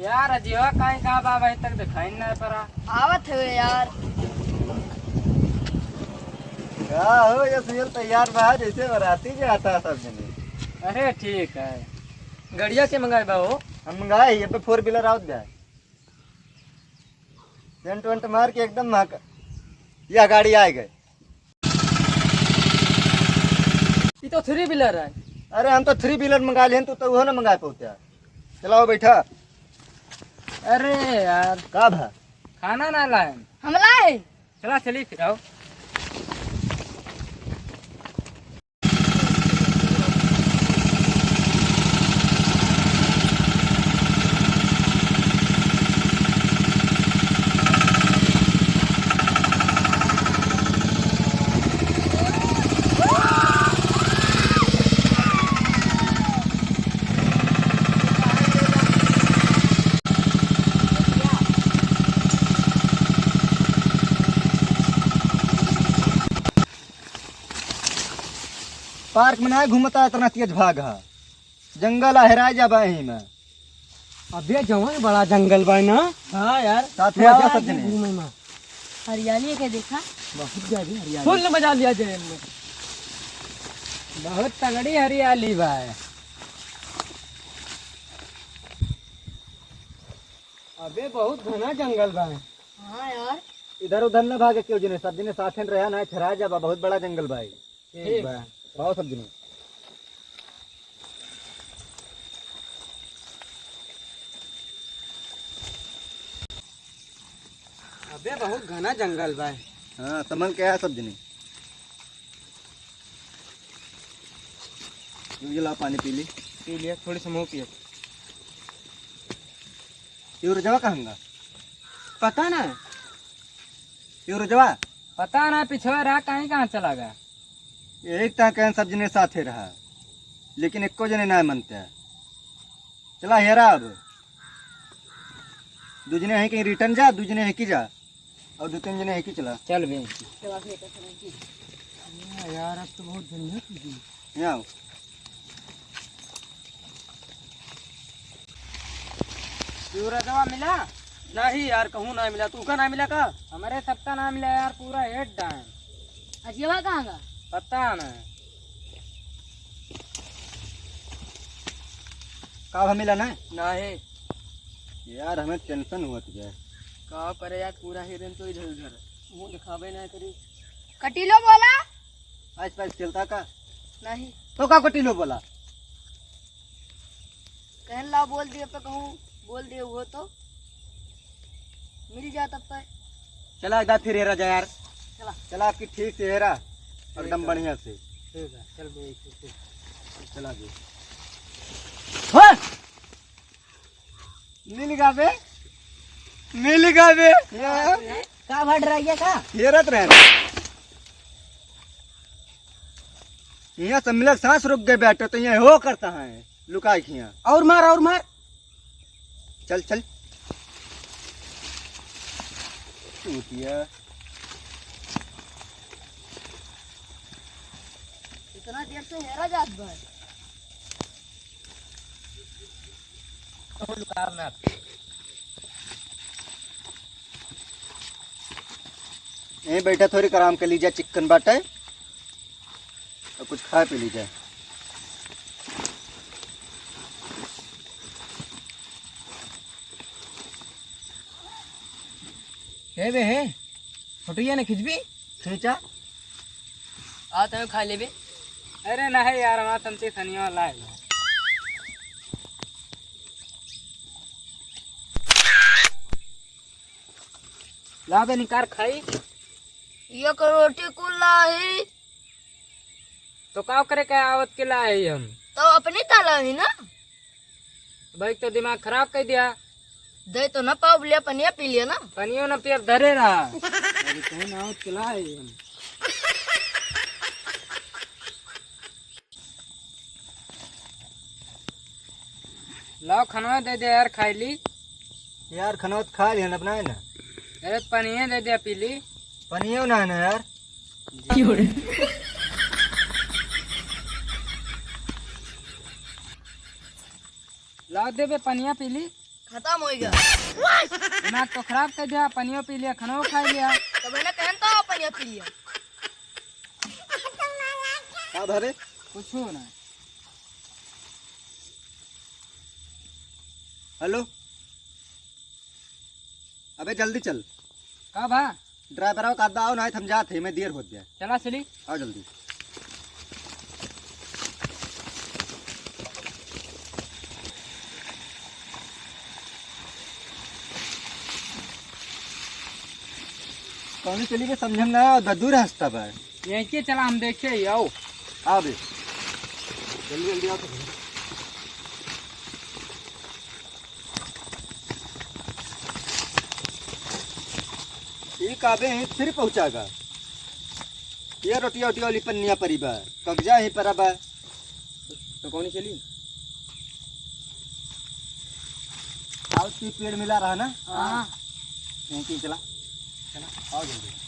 यार अजीवा कहीं कहा बाबा अभी तक दिखाई नहीं पड़ा। आवत है यार। क्या हो ये सील तैयार बा जैसे बाराती के आता सब जने। अरे ठीक है। गड़िया के मंगाए बाबू। हम मंगाए ये पे 4 व्हीलर आउट जाए टेंट वेंट मार के एकदम महक यह गाड़ी आ गए। ये तो 3 व्हीलर है। अरे हम तो 3 व्हीलर मंगा लिए तो वो ना मंगा पहुंचा। चलाओ बैठा। अरे यार का भा खाना ना लाए। हम लाए। चला चली फिर आओ। पार्क में ना घूमता इतना तेज भाग है जंगल हेरा जाबा यहीं में। अबे जवान बड़ा जंगल बा ना। हाँ यार साथ में आजा सब जने। घूमे में हरियाली के देखा। बहुत ज्यादा हरियाली। फुल मजा लिया जाए में। बहुत तगड़ी हरियाली बा। अबे बहुत घना जंगल बा। हाँ यार। इधर उधर न भागे क्यों जने सब जने साथ में रहा ना ठहरा जाबा बहुत बड़ा जंगल भाई। ठीक बा। आओ सब जने। अबे बहुत घना जंगल बा। हाँ समझ के आया सब जने। ये ला पानी पी ली। पी लिया थोड़ी सी मुँह पिए। ये रुजवा कहूँगा पता ना। ये रुजवा पता ना पिछवा रहा कहीं कहाँ चला गया। एक ता कहन सब जने साथे रहा लेकिन एको जने ना मनते है। चला हेरा अब दू जने है कहीं रिटर्न जा दू जने है की जा और 2-3 जने है की चला। चल बे यार अब तो बहुत झंझट। यहाँ आओ। दवा मिला नहीं यार कहूँ ना मिला। तू का ना मिला का। हमारे सबका नाम मिला यार पूरा हेड डाउन। अजीवा कहाँ का। पता ना का मिला ना नहीं यार हमें टेंशन हुआ तुझे। का करे यार पूरा हिरन तो इधर उधर मुँह दिखावे ना करी। कटीलो बोला। आज पास चलता का नहीं तो का कटिलो बोला। कहन ला बोल दिए पे कहूँ बोल दिए वो तो मिल जाता पे। चला एक बार फिर हेरा जा यार। चला चला आपकी ठीक से हेरा एकदम बढ़िया से। ठीक है चल बे चला जी हाँ नील गावे नील गावे का बढ़ रहा है का। हेरत रहे यहाँ सब मिलक सांस रुक गए बैठे तो यहाँ हो करता है लुकाई खिया। और मार चल चल चूतिया इतना देर से हेरा जात भाई। यहीं बैठा थोड़ी आराम कर लीजिए चिकन बाटे और कुछ खा पी लीजिए। हे बे हे फोटोया ने खिंचबी खींचा आ तय खा लेबे। अरे नहीं यार हमारा तमते सनिया लाए ला बे निकार खाई। ये रोटी कुल लाही तो का करे के आवत के लाए हम। तो अपनी ताला ही ना। भाई तो दिमाग खराब कर दिया। दे तो ना पाव लिया पनिया पी लिया ना। पनियो न पेट धरे रहा। अरे कौन आवत के लाए हम। लाओ खाना दे दे यार खाई ली। यार खनौत खा लिया अपना है ना। अरे पनिया दे दे पी ली। पनियो ना है ना यार। ला दे बे पनिया पी ली। खत्म हो गया। दिमाग तो खराब कर दिया, पनियो पी लिया, खानो खा लिया। तो मैंने कहन तो अपन ये पी लिया। हाँ भावे कुछ हो ना। हेलो, अबे जल्दी चल। कब हाँ? ड्राइवर आओ कादा आओ ना हम जाते मैं देर हो गया। चला चली। आओ जल्दी। कौन चली के समझम ना दूर हंसता बा। यहीं के चला, हम देखे ही आओ। आओ बे जल्दी जल्दी आओ। ठीक आबे हैं फिर पहुंचागा। ये रोटिया वोटिया वाली पन्निया परी बा, कब्जा ही पर बा। तो कौन चली? आओ पेड़ मिला रहा ना। हाँ यहीं की चला चला आओ जल्दी।